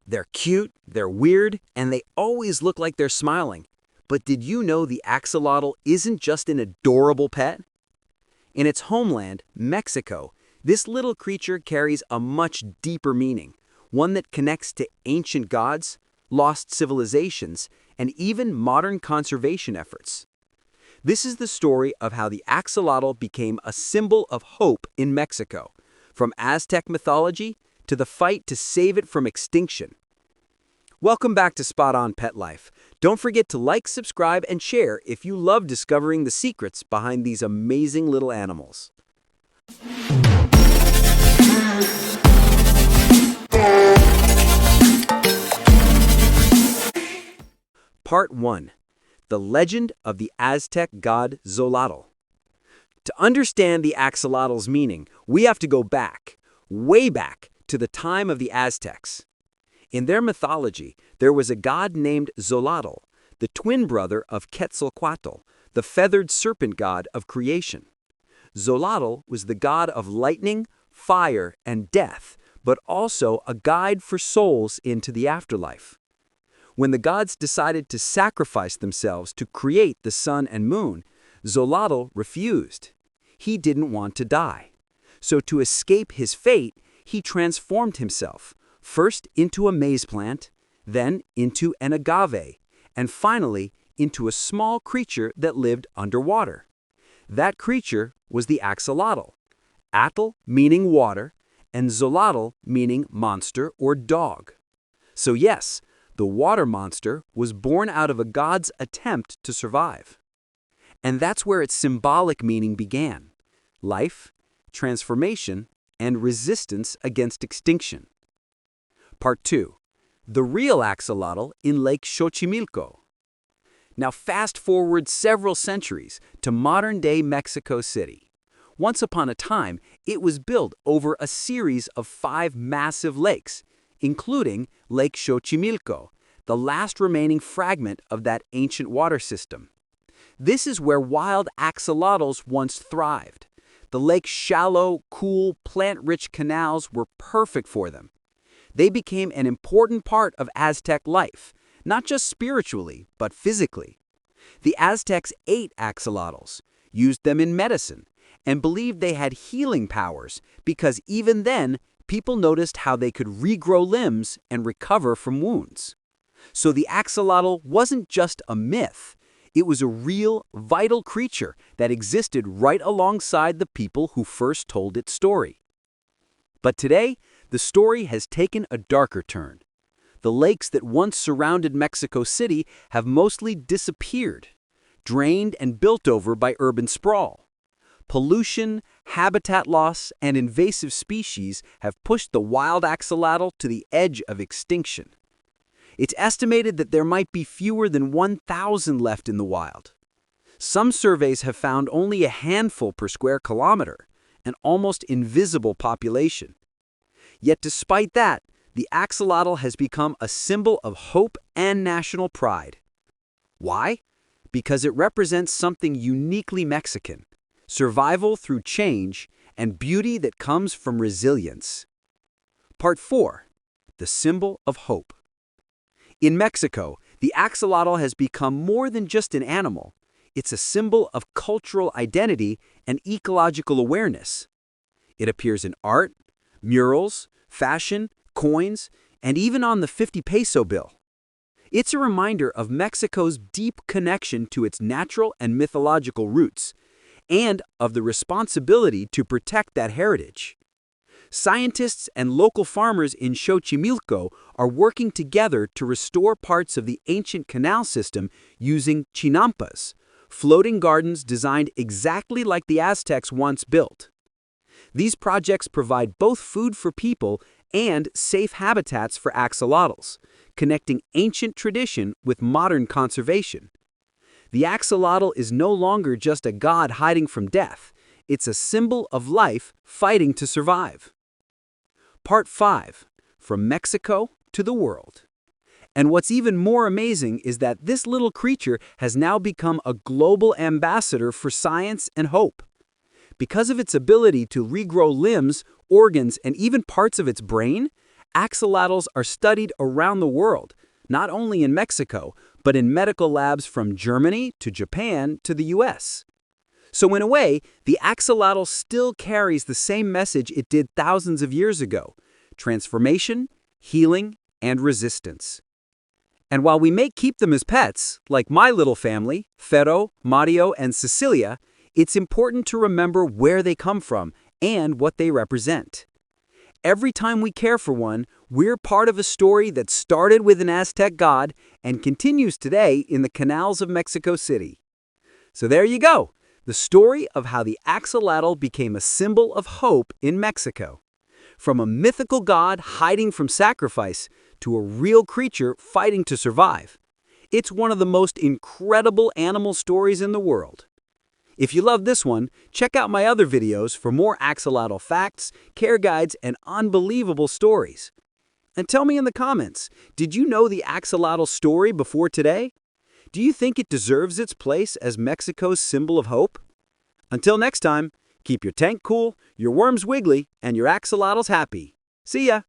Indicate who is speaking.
Speaker 1: They're cute, they're weird, and they always look like they're smiling. But did you know the axolotl isn't just an adorable pet? In its homeland, Mexico, this little creature carries a much deeper meaning, one that connects to ancient gods, lost civilizations, and even modern conservation efforts. This is the story of how the axolotl became a symbol of hope in Mexico, from Aztec mythology to the fight to save it from extinction. Welcome back to Spot On Pet Life. Don't forget to like, subscribe, and share if you love discovering the secrets behind these amazing little animals. Part 1. The Legend of the Aztec god Xolotl. To understand the axolotl's meaning, we have to go back, way back, to the time of the Aztecs. In their mythology, there was a god named Xolotl, the twin brother of Quetzalcoatl, the feathered serpent god of creation. Xolotl was the god of lightning, fire, and death, but also a guide for souls into the afterlife. When the gods decided to sacrifice themselves to create the sun and moon, Xolotl refused. He didn't want to die. So to escape his fate, he transformed himself, first into a maize plant, then into an agave, and finally into a small creature that lived underwater. That creature was the axolotl, atl meaning water, and xolotl meaning monster or dog. So yes, the water monster was born out of a god's attempt to survive. And that's where its symbolic meaning began: life, transformation, and resistance against extinction. Part 2. The real axolotl in Lake Xochimilco. Now fast forward several centuries to modern-day Mexico City. Once upon a time, it was built over a series of 5 massive lakes, including Lake Xochimilco, the last remaining fragment of that ancient water system. This is where wild axolotls once thrived. The lake's shallow, cool, plant-rich canals were perfect for them. They became an important part of Aztec life, not just spiritually, but physically. The Aztecs ate axolotls, used them in medicine, and believed they had healing powers because even then, people noticed how they could regrow limbs and recover from wounds. So the axolotl wasn't just a myth. It was a real, vital creature that existed right alongside the people who first told its story. But today, the story has taken a darker turn. The lakes that once surrounded Mexico City have mostly disappeared, drained and built over by urban sprawl. Pollution, habitat loss, and invasive species have pushed the wild axolotl to the edge of extinction. It's estimated that there might be fewer than 1,000 left in the wild. Some surveys have found only a handful per square kilometer, an almost invisible population. Yet despite that, the axolotl has become a symbol of hope and national pride. Why? Because it represents something uniquely Mexican: survival through change and beauty that comes from resilience. Part 4. The symbol of hope. In Mexico, the axolotl has become more than just an animal. It's a symbol of cultural identity and ecological awareness. It appears in art, murals, fashion, coins, and even on the 50 peso bill. It's a reminder of Mexico's deep connection to its natural and mythological roots, and of the responsibility to protect that heritage. Scientists and local farmers in Xochimilco are working together to restore parts of the ancient canal system using chinampas, floating gardens designed exactly like the Aztecs once built. These projects provide both food for people and safe habitats for axolotls, connecting ancient tradition with modern conservation. The axolotl is no longer just a god hiding from death. It's a symbol of life fighting to survive. Part 5. From Mexico to the world. And what's even more amazing is that this little creature has now become a global ambassador for science and hope. Because of its ability to regrow limbs, organs, and even parts of its brain, Axolotls are studied around the world, not only in Mexico, but in medical labs from Germany to Japan to the US. So in a way, the axolotl still carries the same message it did thousands of years ago: transformation, healing, and resistance. And while we may keep them as pets, like my little family, Ferro, Mario, and Cecilia, it's important to remember where they come from and what they represent. Every time we care for one, we're part of a story that started with an Aztec god and continues today in the canals of Mexico City. So there you go, the story of how the axolotl became a symbol of hope in Mexico. From a mythical god hiding from sacrifice to a real creature fighting to survive. It's one of the most incredible animal stories in the world. If you love this one, check out my other videos for more axolotl facts, care guides, and unbelievable stories. And tell me in the comments, did you know the axolotl story before today? Do you think it deserves its place as Mexico's symbol of hope? Until next time, keep your tank cool, your worms wiggly, and your axolotls happy. See ya!